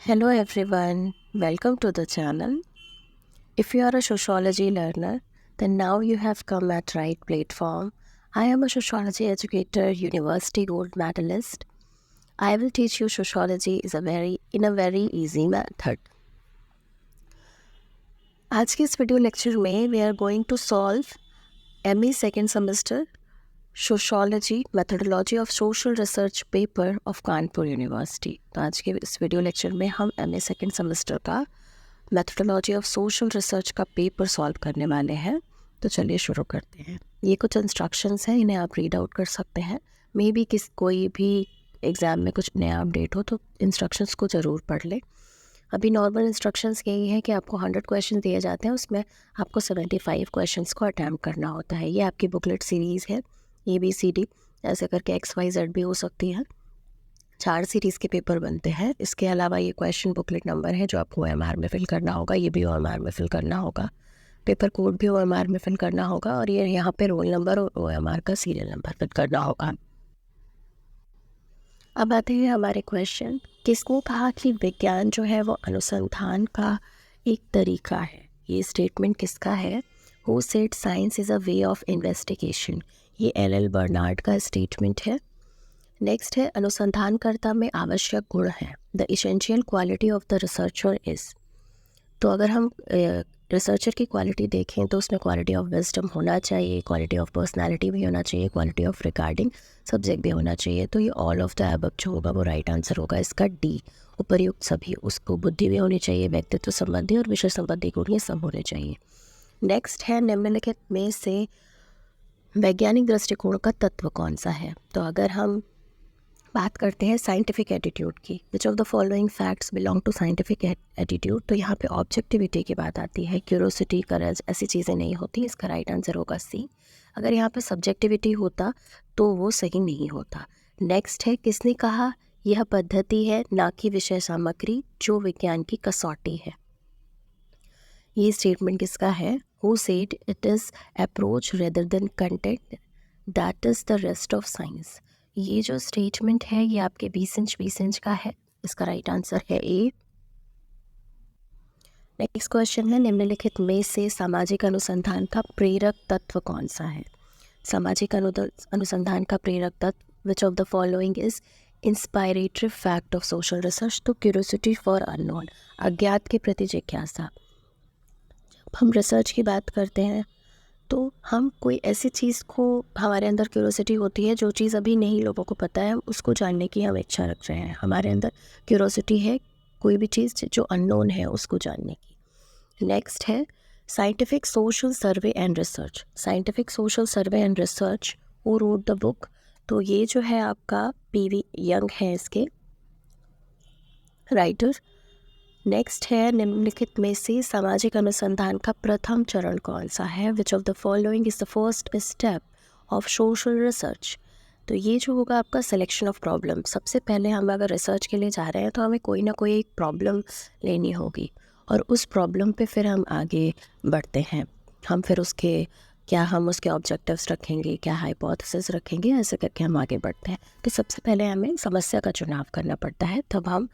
Hello everyone, welcome to the channel. If you are a sociology learner, then now you have come at right platform. I am a sociology educator, university gold medalist. I will teach you sociology in a very easy method. आज के इस video lecture में we are going to solve ME second semester sociology methodology of social research paper of Kanpur university. तो आज के इस video lecture में हम MA सेकेंड सेमेस्टर का मेथडोलॉजी ऑफ सोशल रिसर्च का पेपर सॉल्व करने वाले हैं। तो चलिए शुरू करते हैं। ये कुछ इंस्ट्रक्शंस हैं, इन्हें आप रीड आउट कर सकते हैं। मे बी कोई भी एग्ज़ाम में कुछ नया अपडेट हो तो इंस्ट्रक्शंस को ज़रूर पढ़ लें। अभी नॉर्मल इंस्ट्रक्शंस यही है कि आपको 100 क्वेश्चन दिए जाते हैं, उसमें आपको 75 क्वेश्चंस को अटैम्प्ट करना होता है। ये आपकी बुकलेट सीरीज़ है, ABCD ऐसे करके XYZ भी हो सकती है। 4 सीरीज़ के पेपर बनते हैं। इसके अलावा ये क्वेश्चन बुकलेट नंबर है जो आपको OMR में फिल करना होगा, ये भी OMR में फिल करना होगा। पेपर कोड भी OMR में फिल करना होगा और ये यहाँ पे रोल नंबर और OMR का सीरियल नंबर फिल करना होगा। अब आते हैं हमारे क्वेश्चन। किसको कहा कि विज्ञान जो है वो अनुसंधान का एक तरीका है? ये स्टेटमेंट किसका है? Who said science is a way of investigation? ये LL बर्नार्ड का स्टेटमेंट है। नेक्स्ट है अनुसंधानकर्ता में आवश्यक गुण है। The essential quality of the researcher is. तो अगर हम रिसर्चर की क्वालिटी देखें तो उसमें क्वालिटी ऑफ विजडम होना चाहिए, क्वालिटी ऑफ पर्सनालिटी भी होना चाहिए, क्वालिटी ऑफ रिगार्डिंग सब्जेक्ट भी होना चाहिए। तो ये ऑल ऑफ द अबव जो होगा वो राइट आंसर होगा इसका D। उपर्युक्त सभी, उसको बुद्धि भी होनी चाहिए, व्यक्तित्व संबंधी और विषय संबंधी गुण ये सब होने चाहिए। नेक्स्ट है निम्नलिखित में से वैज्ञानिक दृष्टिकोण का तत्व कौन सा है? तो अगर हम बात करते हैं साइंटिफिक एटीट्यूड की, which of the following facts belong to scientific attitude, तो यहाँ पे ऑब्जेक्टिविटी की बात आती है। क्यूरोसिटी, करज ऐसी चीज़ें नहीं होती। इसका राइट आंसर होगा C। अगर यहाँ पे सब्जेक्टिविटी होता तो वो सही नहीं होता। नेक्स्ट है किसने कहा यह पद्धति है ना कि विषय सामग्री जो विज्ञान की कसौटी है? ये स्टेटमेंट किसका है? Who said it is approach rather than content that is the rest of science? ये जो स्टेटमेंट है ये आपके 20 इंच का है। इसका राइट आंसर है A। नेक्स्ट क्वेश्चन है निम्नलिखित में से सामाजिक अनुसंधान का प्रेरक तत्व कौन सा है? सामाजिक अनुसंधान का प्रेरक तत्व विच of the following is inspiratory fact of social research? तो क्यूरियोसिटी फॉर अननोन, अज्ञात के प्रति जिज्ञासा। जब हम रिसर्च की बात करते हैं तो हम कोई ऐसी चीज़ को, हमारे अंदर क्यूरोसिटी होती है, जो चीज़ अभी नहीं लोगों को पता है उसको जानने की हम इच्छा रख रहे हैं। हमारे अंदर क्यूरोसिटी है कोई भी चीज़ जो अननोन है उसको जानने की। नेक्स्ट है scientific social survey and research. Scientific social survey and research, who wrote the book? तो ये जो है आपका PV यंग है इसके राइटर। नेक्स्ट है निम्नलिखित में से सामाजिक अनुसंधान का प्रथम चरण कौन सा है? विच of the following is the first step of social research? तो ये जो होगा आपका सिलेक्शन ऑफ प्रॉब्लम। सबसे पहले हम अगर रिसर्च के लिए जा रहे हैं तो हमें कोई ना कोई एक प्रॉब्लम लेनी होगी और उस प्रॉब्लम पे फिर हम आगे बढ़ते हैं। हम फिर हम उसके ऑब्जेक्टिव्स रखेंगे, क्या हाइपोथेसिस रखेंगे, ऐसे करके हम आगे बढ़ते हैं। तो सबसे पहले हमें समस्या का चुनाव करना पड़ता है। तब हम,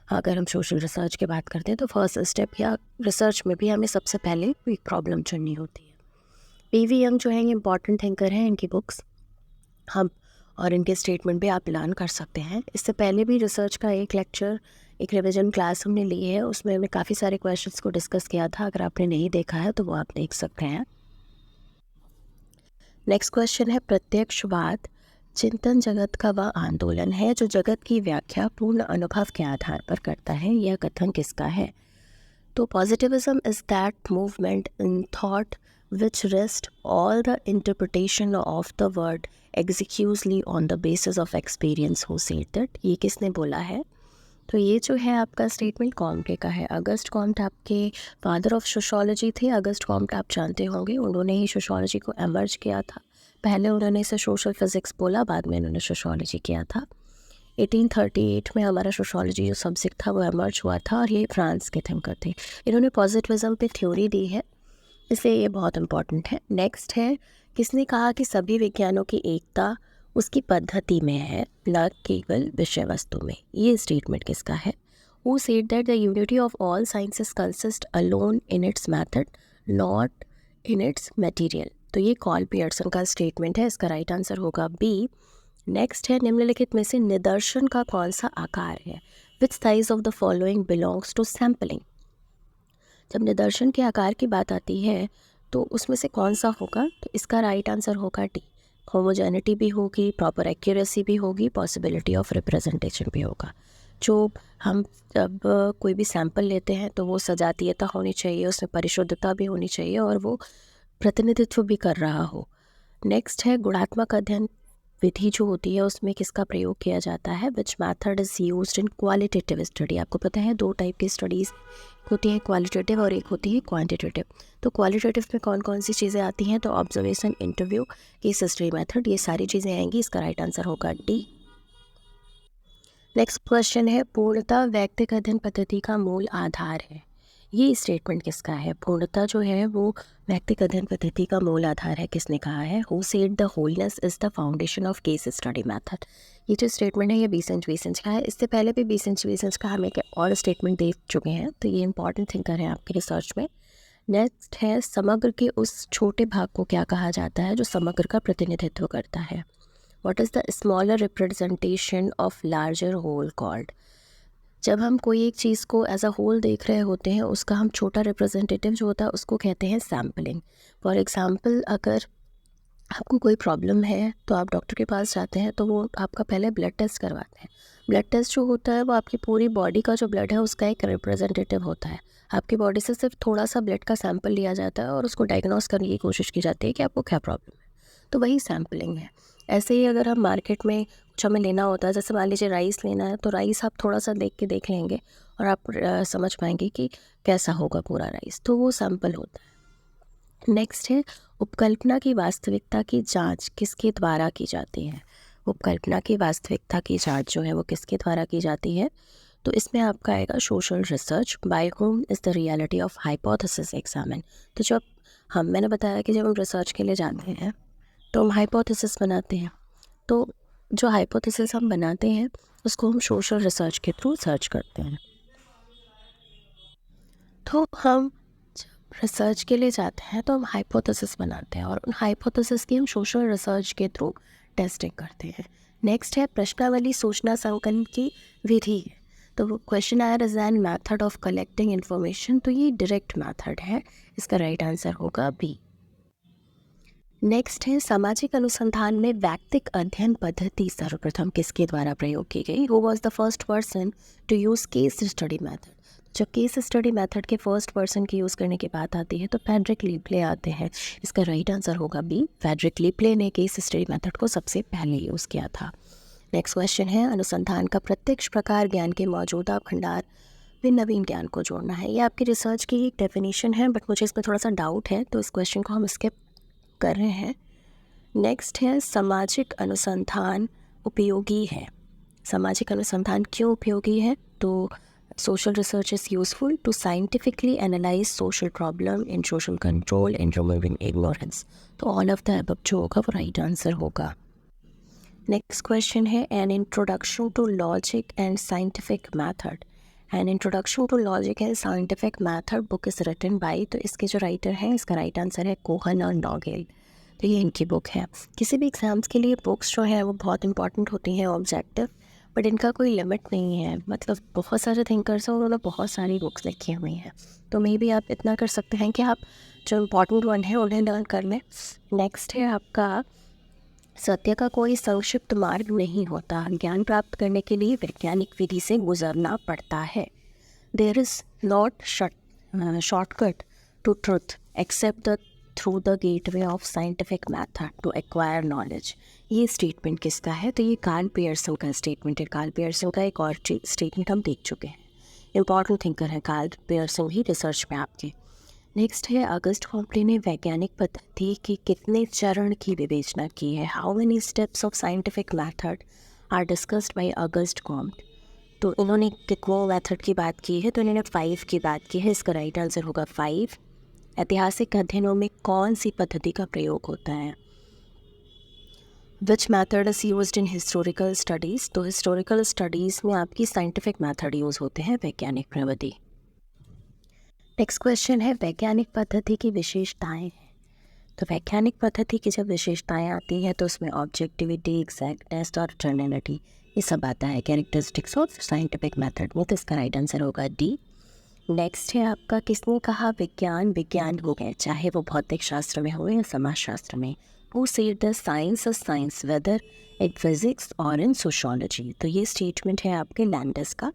अगर हम सोशल रिसर्च की बात करते हैं तो फर्स्ट स्टेप या रिसर्च में भी हमें सबसे पहले एक प्रॉब्लम चुननी होती है। PV यंग जो है ये इंपॉर्टेंट थिंकर हैं, इनकी बुक्स हम और इनके स्टेटमेंट भी आप लर्न कर सकते हैं। इससे पहले भी रिसर्च का एक लेक्चर, एक रिविजन क्लास हमने ली है, उसमें हमने काफ़ी सारे क्वेश्चंस को डिस्कस किया था। अगर आपने नहीं देखा है तो वो आप देख सकते हैं। नेक्स्ट क्वेश्चन है प्रत्यक्षवाद चिंतन जगत का वह आंदोलन है जो जगत की व्याख्या पूर्ण अनुभव के आधार पर करता है। यह कथन किसका है? तो positivism is that movement in thought which rest all the interpretation of the word exclusively on the basis of experience. Who said that? ये किसने बोला है? तो ये जो है आपका स्टेटमेंट कॉम्टे का है। अगस्ट कॉम्ट आपके फादर ऑफ सोशोलॉजी थे। अगस्ट कॉम्ट आप जानते होंगे, उन्होंने ही सोशोलॉजी को एमर्ज किया था। पहले उन्होंने इसे सोशल फिज़िक्स बोला, बाद में उन्होंने सोशोलॉजी किया था। 1838 में हमारा सोशोलॉजी जो सब्जेक्ट था वो एमर्ज हुआ था और ये फ्रांस के थिंकर थे। इन्होंने पॉजिटिविज्म पे थ्योरी दी है, इसलिए ये बहुत इंपॉर्टेंट है। नेक्स्ट है किसने कहा कि सभी विज्ञानों की एकता उसकी पद्धति में है, न केवल विषय वस्तु में? ये स्टेटमेंट किसका है? Who said that the unity of all sciences consist alone in its method not in its material. तो ये कार्ल पियर्सन का स्टेटमेंट है, इसका राइट आंसर होगा बी। नेक्स्ट है, निम्नलिखित में से निदर्शन का कौन सा आकार है? Which size of the following belongs to sampling. जब निदर्शन के आकार की बात आती है तो उसमें से कौन सा होगा? तो इसका राइट आंसर होगा डी। होमोजेनिटी भी होगी, प्रॉपर एक्यूरेसी भी होगी, पॉसिबिलिटी ऑफ रिप्रेजेंटेशन भी होगा। जो हम जब कोई भी सैंपल लेते हैं तो वो सजातीयता होनी चाहिए, उसमें परिशुद्धता भी होनी चाहिए और वो प्रतिनिधित्व भी कर रहा हो। नेक्स्ट है, गुणात्मक अध्ययन विधि जो होती है उसमें किसका प्रयोग किया जाता है? Which method is used in qualitative study. आपको पता है दो टाइप की स्टडीज़ होती हैं, क्वालिटेटिव और एक होती है क्वांटिटेटिव। तो क्वालिटेटिव में कौन कौन सी चीज़ें आती हैं? तो observation, interview, case study method, ये सारी चीज़ें आएंगी। इसका राइट आंसर होगा डी। नेक्स्ट क्वेश्चन है, पूर्णता वैयक्तिक अध्ययन पद्धति का मूल आधार है। ये स्टेटमेंट किसका है? पूर्णता जो है वो वैयक्तिक अध्ययन पद्धति का मूल आधार है, किसने कहा है? Who said the wholeness is the foundation of case study method. ये जो स्टेटमेंट है ये बीसेंट का है। इससे पहले भी बीसेंट का हम एक और स्टेटमेंट देख चुके हैं, तो ये इंपॉर्टेंट थिंकर है आपके रिसर्च में। नेक्स्ट है, समग्र के उस छोटे भाग को क्या कहा जाता है जो समग्र का प्रतिनिधित्व करता है? What is the smaller representation of larger whole called. जब हम कोई एक चीज़ को एज अ होल देख रहे होते हैं उसका हम छोटा रिप्रेजेंटेटिव जो होता है उसको कहते हैं सैम्पलिंग। फॉर एग्जांपल, अगर आपको कोई प्रॉब्लम है तो आप डॉक्टर के पास जाते हैं तो वो आपका पहले ब्लड टेस्ट करवाते हैं। ब्लड टेस्ट जो होता है वो आपकी पूरी बॉडी का जो ब्लड है उसका एक रिप्रेजेंटेटिव होता है। आपकी बॉडी से सिर्फ थोड़ा सा ब्लड का सैंपल लिया जाता है और उसको डायग्नोस करने की कोशिश की जाती है कि आपको क्या प्रॉब्लम है, तो वही सैम्पलिंग है। ऐसे ही अगर हम मार्केट में कुछ हमें लेना होता है, जैसे मान लीजिए राइस लेना है, तो राइस आप थोड़ा सा देख लेंगे और आप समझ पाएंगे कि कैसा होगा पूरा राइस, तो वो सैंपल होता है। नेक्स्ट है, उपकल्पना की वास्तविकता की जांच किसके द्वारा की जाती है? उपकल्पना की वास्तविकता की जांच जो है वो किसके द्वारा की जाती है? तो इसमें आपका आएगा social research. By whom is the reality of hypothesis examine. तो जब मैंने बताया कि जब हम रिसर्च के लिए जाते हैं तो हम हाइपोथेसिस बनाते हैं, तो जो हाइपोथेसिस हम बनाते हैं उसको हम सोशल रिसर्च के थ्रू सर्च करते हैं। तो हम जब रिसर्च के लिए जाते हैं तो हम हाइपोथेसिस बनाते हैं और उन हाइपोथेसिस की हम सोशल रिसर्च के थ्रू टेस्टिंग करते हैं। नेक्स्ट है, प्रश्नावली सूचना संकलन की विधि है। तो वो questionnaire is an method of collecting information. तो ये डायरेक्ट मैथड है, इसका राइट आंसर होगा बी। नेक्स्ट है, सामाजिक अनुसंधान में वैयक्तिक अध्ययन पद्धति सर्वप्रथम किसके द्वारा प्रयोग की गई? Who was the first person to use case study method. जब केस स्टडी मेथड के फर्स्ट पर्सन की यूज़ करने की बात आती है तो फ्रेडरिक लीप्ले आते हैं, इसका राइट आंसर होगा बी। फ्रेडरिक लीप्ले ने केस स्टडी मेथड को सबसे पहले यूज़ किया था। नेक्स्ट क्वेश्चन है, अनुसंधान का प्रत्यक्ष प्रकार ज्ञान के मौजूदा भंडार में नवीन ज्ञान को जोड़ना है। ये आपकी रिसर्च की एक डेफिनेशन है, बट मुझे इसमें थोड़ा सा डाउट है तो इस क्वेश्चन को हम स्किप कर रहे हैं। नेक्स्ट है, सामाजिक अनुसंधान उपयोगी है। सामाजिक अनुसंधान क्यों उपयोगी है? तो social research is useful to scientifically analyse social problem in social control and removing ignorance. तो ऑल ऑफ द अबव जो होगा वो राइट आंसर होगा। नेक्स्ट क्वेश्चन है, an introduction to logic and scientific method. An introduction to logic and scientific method book is written by. तो इसके जो writer हैं इसका राइट आंसर है कोहन और नॉगेल। तो ये इनकी बुक है। किसी भी एग्ज़ाम्स के लिए बुक्स जो हैं वो बहुत इंपॉर्टेंट होती हैं, ऑब्जेक्टिव, बट इनका कोई लिमिट नहीं है। मतलब बहुत सारे थिंकर्स हैं, उन्होंने बहुत सारी बुक्स लिखी हुई हैं, तो मे बी आप इतना कर सकते हैं कि आप जो इम्पॉर्टेंट वन है उन्हें लर्न कर लें। नेक्स्ट है आपका, सत्य का कोई संक्षिप्त मार्ग नहीं होता, ज्ञान प्राप्त करने के लिए वैज्ञानिक विधि से गुजरना पड़ता है। There is not shortcut to truth except the through the gateway of scientific method to acquire knowledge. ये स्टेटमेंट किसका है? तो ये कार्ल पियर्सन का स्टेटमेंट है। कार्ल पियर्सन का एक और स्टेटमेंट हम देख चुके हैं, इंपॉर्टेंट थिंकर है कार्ल पियर्सन ही रिसर्च में आपके। नेक्स्ट है, अगस्ट कॉम्टे ने वैज्ञानिक पद्धति की कितने चरण की विवेचना की है? How many steps of scientific method are discussed by August Comte. तो इन्होंने कितने मेथड की बात की है? तो इन्होंने 5 की बात की है, इसका राइट आंसर होगा 5। ऐतिहासिक अध्ययनों में कौन सी पद्धति का प्रयोग होता है? Which method is used in historical studies. तो हिस्टोरिकल स्टडीज़ में आपकी साइंटिफिक मैथड यूज़ होते हैं, वैज्ञानिक प्रविधि। नेक्स्ट क्वेश्चन है वैज्ञानिक पद्धति की विशेषताएं हैं। तो वैज्ञानिक पद्धति की जब विशेषताएं आती हैं तो उसमें ऑब्जेक्टिविटी, एग्जैक्टनेस और जर्नलिटी ये सब आता है कैरेक्टरिस्टिक्स ऑफ साइंटिफिक मेथड में। तो इसका राइट आंसर होगा डी। नेक्स्ट है आपका किसने कहा विज्ञान विज्ञान हो गए, चाहे वो भौतिक शास्त्र में हो या समाज शास्त्र में। Who said the science is science whether in physics और इन सोशोलॉजी। तो ये स्टेटमेंट है आपके लैंडस का,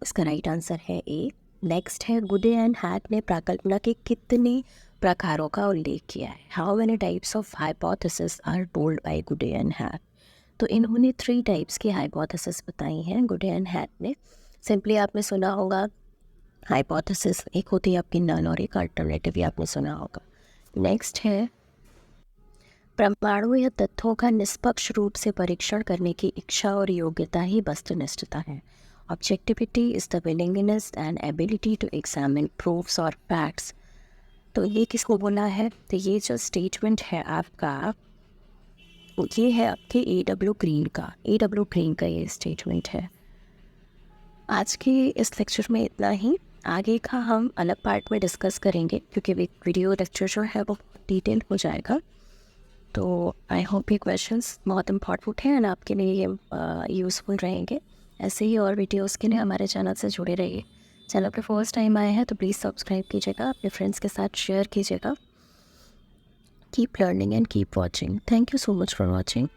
इसका राइट आंसर है ए। नेक्स्ट है गुडे एंड हैट ने प्राकल्पना के कितने प्रकारों का उल्लेख किया है। How many types of hypothesis are told by Goode and Hatt. तो इन्होंने 3 टाइप्स की हाइपोथेसिस बताई हैं गुडे एंड हैट ने। सिंपली आपने सुना होगा हाइपोथेसिस, एक होती है आपकी नल और एक अल्टरनेटिव, ये आपने सुना होगा। नेक्स्ट है परमाणु या तत्वों का निष्पक्ष रूप से परीक्षण करने की इच्छा और योग्यता ही वस्तुनिष्ठता है। Objectivity is the willingness and ability to examine proofs और फैक्ट्स। तो ये किसको बोला है, तो ये जो स्टेटमेंट है आपका ये है आपके A.W. ग्रीन का, A.W. ग्रीन का ये स्टेटमेंट है। आज के इस लेक्चर में इतना ही, आगे का हम अलग पार्ट में डिस्कस करेंगे क्योंकि वीडियो लेक्चर जो है वो डिटेल हो जाएगा। तो आई होप ये क्वेश्चंस बहुत इम्पॉर्टेंट हैं एंड आपके लिए ये यूज़फुल रहेंगे। ऐसे ही और वीडियोस के लिए हमारे चैनल से जुड़े रहिए। चैनल पे फर्स्ट टाइम आए हैं तो प्लीज़ सब्सक्राइब कीजिएगा, अपने फ्रेंड्स के साथ शेयर कीजिएगा। Keep learning and keep watching. Thank you so much for watching.